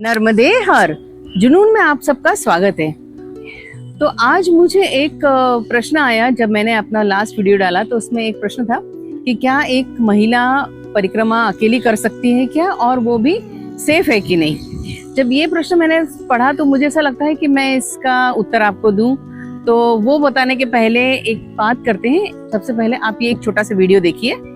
नर्मदे हर जुनून में आप सबका स्वागत है। तो आज मुझे एक प्रश्न आया जब मैंने अपना लास्ट वीडियो डाला, तो उसमें एक प्रश्न था कि क्या एक महिला परिक्रमा अकेली कर सकती है क्या, और वो भी सेफ है कि नहीं। जब ये प्रश्न मैंने पढ़ा तो मुझे ऐसा लगता है कि मैं इसका उत्तर आपको दूं, तो वो बताने के पहले एक बात करते हैं। सबसे पहले आप ये एक छोटा सा वीडियो देखिए।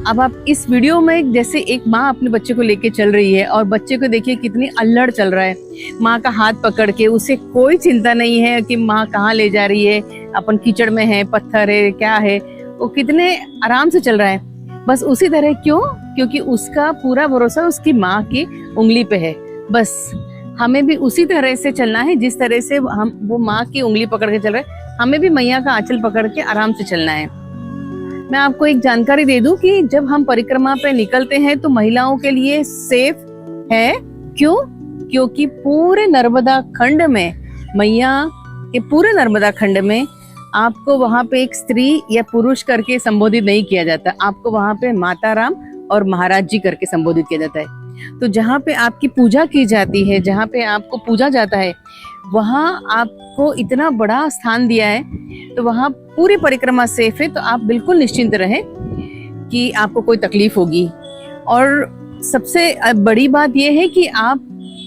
अब आप इस वीडियो में जैसे एक माँ अपने बच्चे को लेके चल रही है और बच्चे को देखिए कितनी अल्लड़ चल रहा है, माँ का हाथ पकड़ के। उसे कोई चिंता नहीं है कि माँ कहाँ ले जा रही है, अपन कीचड़ में है, पत्थर है, क्या है, वो कितने आराम से चल रहा है। बस उसी तरह क्यों? क्योंकि उसका पूरा भरोसा उसकी माँ की उंगली पे है। बस हमें भी उसी तरह से चलना है जिस तरह से हम वो माँ की उंगली पकड़ के चल रहे हैं, हमें भी मैया का आंचल पकड़ के आराम से चलना है। मैं आपको एक जानकारी दे दूं कि जब हम परिक्रमा पे निकलते हैं तो महिलाओं के लिए सेफ है। क्यों? क्योंकि पूरे नर्मदा खंड में, मैया के पूरे नर्मदा खंड में आपको वहां पे एक स्त्री या पुरुष करके संबोधित नहीं किया जाता। आपको वहां पे माता राम और महाराज जी करके संबोधित किया जाता है। तो जहाँ पे आपकी पूजा की जाती है, जहाँ पे आपको पूजा जाता है, वहां आपको इतना बड़ा स्थान दिया है, तो वहां पूरी परिक्रमा सेफ है। तो आप बिल्कुल निश्चिंत रहें कि आपको कोई तकलीफ होगी। और सबसे बड़ी बात यह है कि आप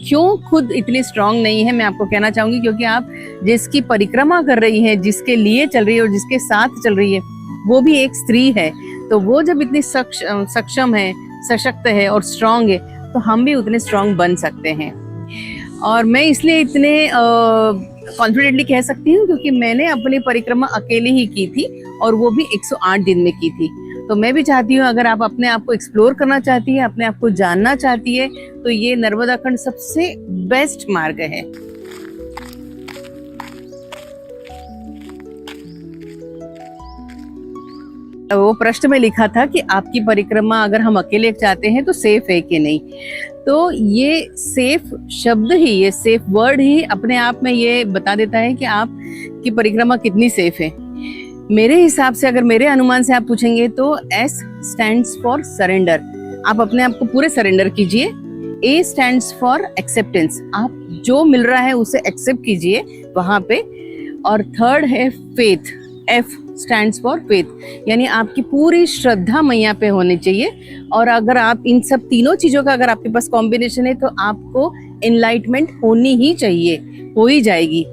क्यों खुद इतनी स्ट्रांग नहीं है, मैं आपको कहना चाहूंगी, क्योंकि आप जिसकी परिक्रमा कर रही हैं, जिसके लिए चल रही है और जिसके साथ चल रही है, वो भी एक स्त्री है। तो वो जब इतनी सक्षम है, सशक्त है और स्ट्रांग है, तो हम भी उतने स्ट्रांग बन सकते हैं। और मैं इसलिए इतने कॉन्फिडेंटली कह सकती हूँ क्योंकि मैंने अपनी परिक्रमा अकेले ही की थी, और वो भी 108 दिन में की थी। तो मैं भी चाहती हूँ, अगर आप अपने आप को एक्सप्लोर करना चाहती है, अपने आप को जानना चाहती है, तो ये नर्मदा खंड सबसे बेस्ट मार्ग है। वो प्रश्न में लिखा था कि आपकी परिक्रमा अगर हम अकेले चाहते हैं तो सेफ है कि नहीं। तो ये सेफ शब्द ही, ये सेफ वर्ड ही अपने आप में ये बता देता है कि आपकी परिक्रमा कितनी सेफ है। मेरे हिसाब से, अगर मेरे अनुमान से आप पूछेंगे, तो S स्टैंड्स फॉर सरेंडर। आप अपने आप को पूरे सरेंडर कीजिए। A stands for acceptance. आप जो मिल रहा है उसे एक्सेप्ट कीजिए वहां पे। और थर्ड है faith. F stands for faith, यानी आपकी पूरी श्रद्धा मैया पे होनी चाहिए। और अगर आप इन सब तीनों चीजों का अगर आपके पास कॉम्बिनेशन है, तो आपको एनलाइटमेंट होनी ही चाहिए, हो ही जाएगी।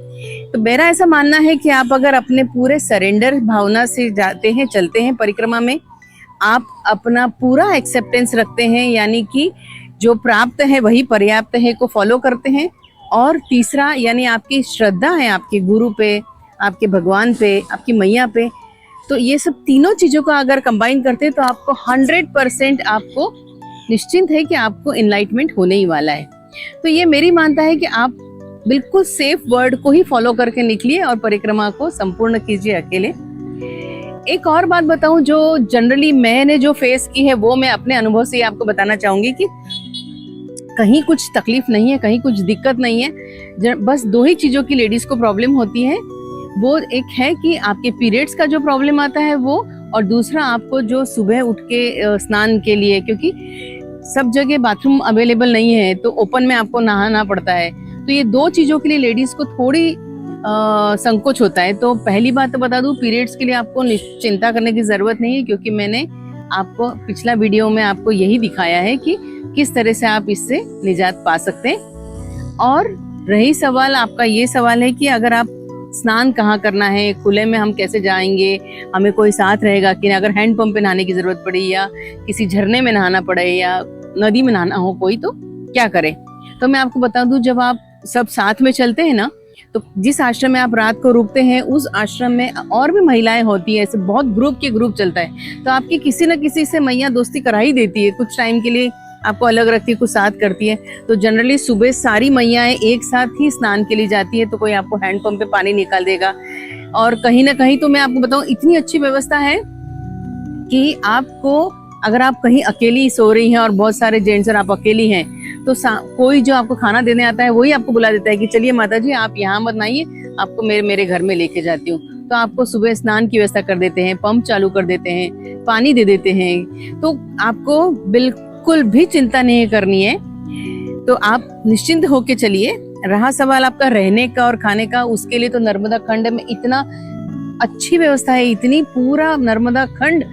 तो मेरा ऐसा मानना है कि आप अगर अपने पूरे सरेंडर भावना से जाते हैं, चलते हैं परिक्रमा में, आप अपना पूरा एक्सेप्टेंस रखते हैं, यानी कि जो प्राप्त है वही पर्याप्त है को फॉलो करते हैं। और तीसरा, यानी आपकी श्रद्धा है आपके गुरु पे, आपके भगवान पे, आपकी मैया पे। तो ये सब तीनों चीजों का अगर कंबाइन करते हैं, तो आपको 100% आपको निश्चिंत है कि आपको एनलाइटमेंट होने ही वाला है। तो ये मेरी मानता है कि आप बिल्कुल सेफ वर्ड को ही फॉलो करके निकलिए और परिक्रमा को संपूर्ण कीजिए अकेले। एक और बात बताऊं जो जनरली मैंने जो फेस की है, वो मैं अपने अनुभव से आपको बताना चाहूंगी कि कहीं कुछ तकलीफ नहीं है, कहीं कुछ दिक्कत नहीं है। बस दो ही चीजों की लेडीज को प्रॉब्लम होती है। वो एक है कि आपके पीरियड्स का जो प्रॉब्लम आता है वो, और दूसरा आपको जो सुबह उठ के स्नान के लिए, क्योंकि सब जगह बाथरूम अवेलेबल नहीं है, तो ओपन में आपको नहाना पड़ता है। तो ये दो चीजों के लिए लेडीज को थोड़ी संकोच होता है। तो पहली बात तो बता दूं, पीरियड्स के लिए आपको चिंता करने की जरूरत नहीं है, क्योंकि मैंने आपको पिछला वीडियो में आपको यही दिखाया है कि किस तरह से आप इससे निजात पा सकते हैं। और रही सवाल आपका, ये सवाल है कि अगर आप स्नान कहाँ करना है, खुले में हम कैसे जाएंगे, हमें कोई साथ रहेगा कि अगर हैंडपंप पे नहाने की जरूरत पड़े, या किसी झरने में नहाना पड़े, या नदी में नहाना हो कोई, तो क्या करें। तो मैं आपको बता दूं, जब आप सब साथ में चलते हैं ना, तो जिस आश्रम में आप रात को रुकते हैं, उस आश्रम में और भी महिलाएं होती है, ऐसे बहुत ग्रुप चलता है। तो आपकी किसी न किसी से मैया दोस्ती करा ही देती है, कुछ टाइम के लिए आपको अलग रखती है, कुछ साथ करती है। तो जनरली सुबह सारी मैयाएं एक साथ ही स्नान के लिए जाती है, तो कोई आपको हैंडपंप पे पानी निकाल देगा। और कहीं ना कहीं, तो मैं आपको बताऊं, इतनी अच्छी व्यवस्था है कि आपको, अगर आप कहीं अकेली सो रही हैं और बहुत सारे जेंट्स और आप अकेली हैं, तो कोई जो आपको खाना देने आता है वही आपको बुला देता है कि चलिए माता जी आप यहाँ मत आइए, आपको मेरे घर में लेके जाती हूँ। तो आपको सुबह स्नान की व्यवस्था कर देते हैं, पंप चालू कर देते हैं, पानी दे देते हैं, तो आपको बिल्कुल भी चिंता नहीं करनी है। तो आप निश्चिंत होके चलिए। रहा सवाल आपका रहने का और खाने का, उसके लिए तो नर्मदा खंड में इतना अच्छी व्यवस्था है, इतनी पूरा नर्मदा खंड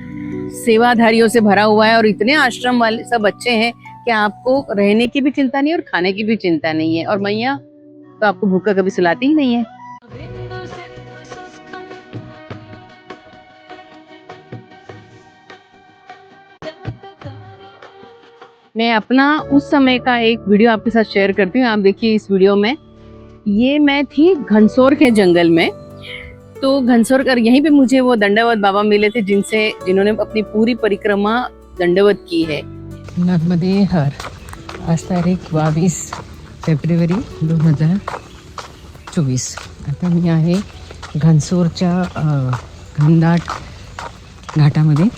सेवाधारियों से भरा हुआ है और इतने आश्रम वाले सब अच्छे हैं कि आपको रहने की भी चिंता नहीं और खाने की भी चिंता नहीं है। और मैया तो आपको भूखा कभी सुलाती ही नहीं है। मैं अपना उस समय का एक वीडियो आपके साथ शेयर करती हूँ। आप देखिए इस वीडियो में, ये मैं थी घनसोर के जंगल में। तो घनसोर कर यहीं पे मुझे वो दंडवत बाबा मिले थे जिन्होंने अपनी पूरी परिक्रमा दंडवत की है। नर्मदे हर। आज तारीख 22 फेब्रुवारी 2024। आता मी आहे घनसोरच्या घनदाट घाटामध्ये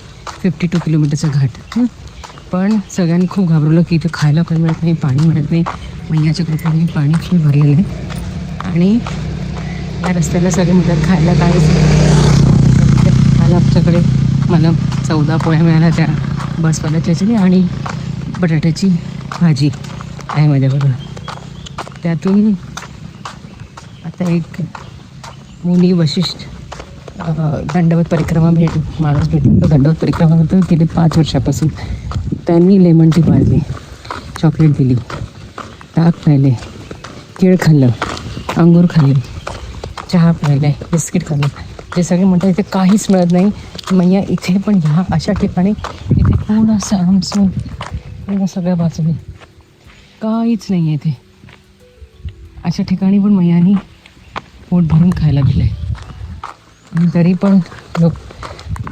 52 किलोमीटरचा घाट। पण सगळ्यांनी खूप घाबरवलं की इथे खायला पण मिळत नाही, पाणी मिळत नाही। मैयाच्या कृपेने पाणी खूप भरलेलं आहे आणि या रस्त्याला सगळे म्हणतात खायला काहीच नाही। आमच्याकडे मला 14 पोळ्या मिळाल्या त्या बसवाल्याच्याची आणि बटाट्याची भाजी आहे माझ्याबरोबर। त्यातून आता एक मुनी वशिष्ठ दंडवत परिक्रमा माणूस भेटून तो दंडवत परिक्रमा करतो गेले 5 वर्षापासून। त्यांनी लेमन टी पाजली, चॉकलेट दिली, ताक प्यायले, केळ खाल्लं, अंगूर खाल्ले, चहा प्यायला, बिस्किट खाल्लं। जे सगळे म्हणतात इथे काहीच मिळत नाही, मैया इथे पण ह्या अशा ठिकाणी इथे पूर्ण सामसून पूर्ण सगळ्या बाजूने काहीच नाही आहे इथे। अशा ठिकाणी पण मैयानी पोट भरून खायला दिलं आहे आणि तरी पण लोक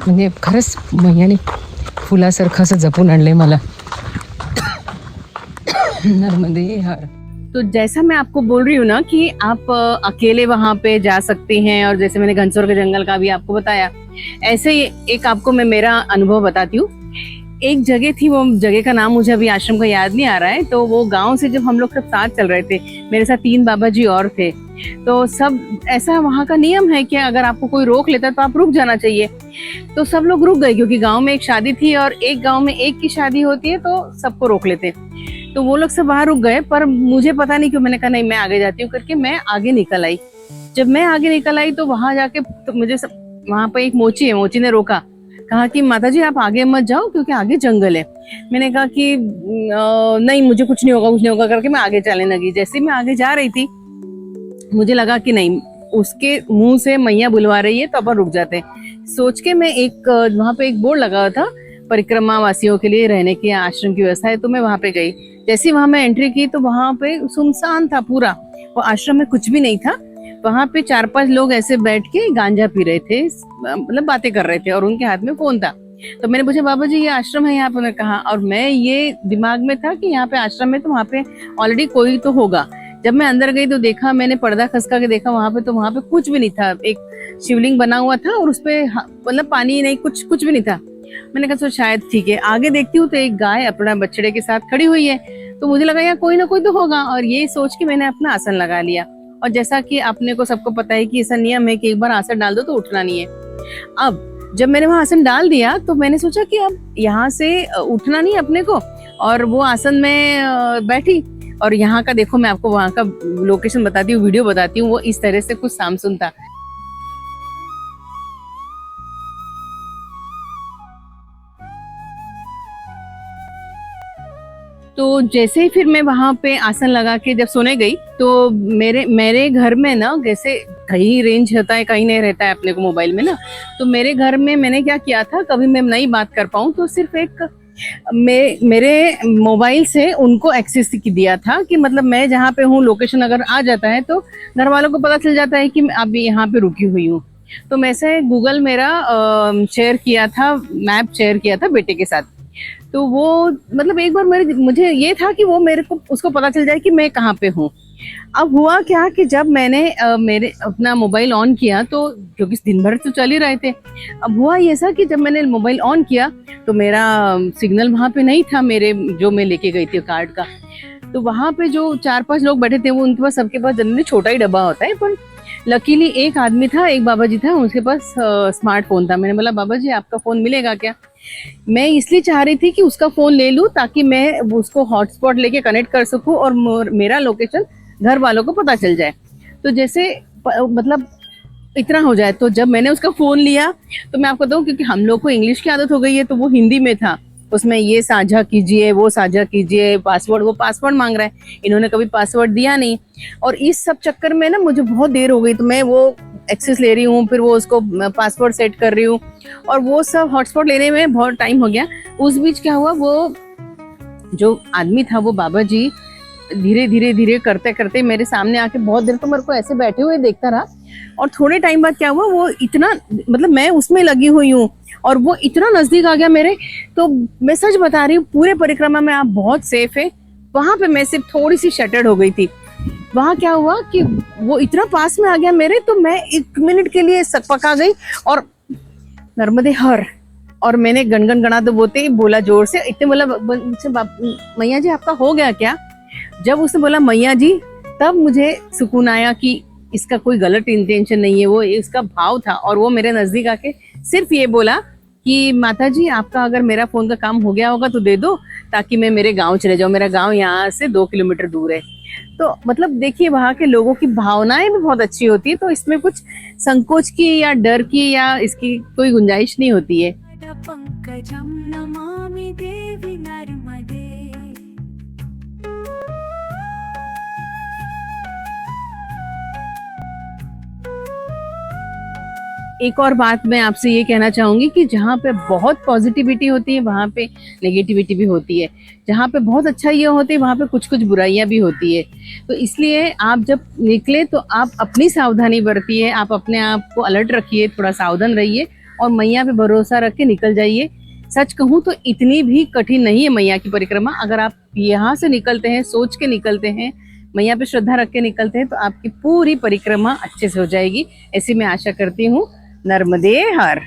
म्हणजे खरंच मैयाने फुलासारखं असं जपून आणलं आहे मला। नर्मदे हर। तो जैसा मैं आपको बोल रही हूँ ना कि आप अकेले वहाँ पे जा सकते हैं, और जैसे मैंने घनसोर के जंगल का भी आपको बताया, ऐसे ही एक आपको मैं मेरा अनुभव बताती हूँ। एक जगह थी, वो जगह का नाम मुझे अभी आश्रम का याद नहीं आ रहा है। तो वो गांव से जब हम लोग सब साथ चल रहे थे, मेरे साथ 3 बाबा जी और थे, तो सब ऐसा वहाँ का नियम है कि अगर आपको कोई रोक लेता है तो आप रुक जाना चाहिए। तो सब लोग रुक गए क्योंकि गांव में एक शादी थी और एक गांव में एक की शादी होती है तो सबको रोक लेते। तो वो लोग सब बाहर रुक गए, पर मुझे पता नहीं क्यों मैंने कहा नहीं मैं आगे जाती हूँ करके मैं आगे निकल आई। जब मैं आगे निकल आई तो वहां जाके तो मुझे वहां पे एक मोची है, मोची ने रोका, कहा कि माता जी आप आगे मत जाओ क्योंकि आगे जंगल है। मैंने कहा कि नहीं मुझे कुछ नहीं होगा, कुछ नहीं होगा करके मैं आगे चलने लगी। जैसे मैं आगे जा रही थी मुझे लगा कि नहीं उसके मुंह से मैया बुलवा रही है तो अपन रुक जाते हैं। सोच के मैं एक वहां पे एक बोर्ड लगा हुआ था परिक्रमा वासियों के लिए रहने की आश्रम की व्यवस्था है, तो मैं वहां पे गई। जैसे वहां मैं एंट्री की तो वहां पे सुनसान था पूरा, वो आश्रम में कुछ भी नहीं था। वहां पे 4-5 लोग ऐसे बैठ के गांजा पी रहे थे, मतलब बातें कर रहे थे और उनके हाथ में फोन था। तो मैंने पूछा बाबा जी ये आश्रम है यहाँ पे? उन्होंने कहा, और मैं ये दिमाग में था कि यहाँ पे आश्रम है तो वहाँ पे ऑलरेडी कोई तो होगा। जब मैं अंदर गई तो देखा, मैंने पर्दा खसका के देखा वहां पे, तो वहां पे कुछ भी नहीं था। एक शिवलिंग बना हुआ था और उसपे मतलब पानी नहीं, कुछ भी नहीं था। मैंने कहा शायद ठीक है। आगे देखती हूँ तो एक गाय अपना बछड़े के साथ खड़ी हुई है, तो मुझे लगा यार कोई ना कोई तो होगा, और ये सोच के मैंने अपना आसन लगा लिया। और जैसा कि आपने को सबको पता है कि ऐसा नियम है कि एक बार आसन डाल दो तो उठना नहीं है। अब जब मैंने वहां आसन डाल दिया तो मैंने सोचा कि अब यहाँ से उठना नहीं अपने को, और वो आसन में बैठी। और यहाँ का देखो, मैं आपको वहाँ का लोकेशन बताती हूँ, वीडियो बताती हूँ, वो इस तरह से कुछ सामसुन था। तो जैसे ही फिर मैं वहां पे आसन लगा के जब सोने गई तो मेरे घर में ना, जैसे कहीं रेंज रहता है कहीं नहीं रहता है अपने को मोबाइल में ना, तो मेरे घर में मैंने क्या किया था, कभी मैं नहीं बात कर पाऊँ तो सिर्फ एक मेरे मोबाइल से उनको एक्सेस दिया था कि मतलब मैं जहाँ पे हूँ लोकेशन अगर आ जाता है तो घर वालों को पता चल जाता है कि मैं अभी यहाँ पे रुकी हुई हूँ। तो मैं से गूगल मेरा शेयर किया था, मैप शेयर किया था बेटे के साथ। तो वो मतलब एक बार मुझे ये था कि वो मेरे को उसको पता चल जाए कि मैं कहाँ पे हूँ। अब हुआ क्या कि जब मैंने मेरे अपना मोबाइल ऑन किया, तो क्योंकि दिन भर तो चल ही रहे थे, अब हुआ ये ऐसा कि जब मैंने मोबाइल ऑन किया तो मेरा सिग्नल वहां पे नहीं था, मेरे जो मैं लेके गई थी कार्ड का। तो वहां पे जो 4-5 लोग बैठे थे वो उनके पास, सबके पास जनरली छोटा ही डब्बा होता है, पर लकीली एक आदमी था, एक बाबा जी था, उसके पास स्मार्टफोन था। मैंने बोला बाबा जी आपका फ़ोन मिलेगा क्या? मैं इसलिए चाह रही थी कि उसका फ़ोन ले लूँ ताकि मैं उसको हॉटस्पॉट लेके कनेक्ट कर सकूँ और मेरा लोकेशन घर वालों को पता चल जाए। तो जैसे मतलब इतना हो जाए। तो जब मैंने उसका फ़ोन लिया तो मैं आपको बताऊँ, क्योंकि हम लोग को इंग्लिश की आदत हो गई है, तो वो हिंदी में था। उसमें ये साझा कीजिए, वो साझा कीजिए, पासवर्ड, वो पासवर्ड मांग रहा है। इन्होंने कभी पासवर्ड दिया नहीं और इस सब चक्कर में ना मुझे बहुत देर हो गई। तो मैं वो एक्सेस ले रही हूँ, फिर वो उसको पासवर्ड सेट कर रही हूँ और वो सब हॉटस्पॉट लेने में बहुत टाइम हो गया। उस बीच क्या हुआ, वो जो आदमी था, वो बाबा जी धीरे धीरे धीरे करते करते मेरे सामने आके बहुत देर तो मेरे को ऐसे बैठे हुए देखता रहा। और थोड़े टाइम बाद क्या हुआ, वो इतना, मतलब मैं उसमें लगी हुई हूँ और वो इतना नजदीक आ गया मेरे। तो मैं सच बता रही हूँ, पूरे परिक्रमा में आप बहुत सेफ है। वहां पे मैं सिर्फ थोड़ी सी शटर्ड हो गई थी। वहां क्या हुआ कि वो इतना पास में आ गया मेरे, तो मैं 1 मिनट के लिए सकपका गई और नर्मदे हर, और मैंने गणगण गणाते बोलते ही बोला जोर से। इतने बोला मुझसे, मैया जी आपका हो गया क्या? जब उसने बोला मैया जी, तब मुझे सुकून आया कि इसका कोई गलत इंटेंशन नहीं है, वो इसका भाव था। और वो मेरे नजदीक आके सिर्फ ये बोला कि माता जी आपका अगर मेरा फोन का काम हो गया होगा तो दे दो, ताकि मैं मेरे गांव चले जाऊं। मेरा गांव यहाँ से 2 किलोमीटर दूर है। तो मतलब देखिए, वहाँ के लोगों की भावनाएं भी बहुत अच्छी होती है। तो इसमें कुछ संकोच की या डर की या इसकी कोई गुंजाइश नहीं होती है। पंकजं नमामि देवी नर्मदे। एक और बात मैं आपसे ये कहना चाहूंगी कि जहाँ पे बहुत पॉजिटिविटी होती है वहाँ पे नेगेटिविटी भी होती है। जहाँ पे बहुत अच्छा ये होती है वहाँ पे कुछ कुछ बुराइयां भी होती है। तो इसलिए आप जब निकले तो आप अपनी सावधानी बरतिए, आप अपने आप को अलर्ट रखिए, थोड़ा सावधान रहिए और मैया पे भरोसा रख के निकल जाइए। सच कहूँ तो इतनी भी कठिन नहीं है मैया की परिक्रमा। अगर आप यहाँ से निकलते हैं, सोच के निकलते हैं, मैया पे श्रद्धा रख के निकलते हैं, तो आपकी पूरी परिक्रमा अच्छे से हो जाएगी। ऐसी मैं आशा करती हूँ। नर्मदे हर।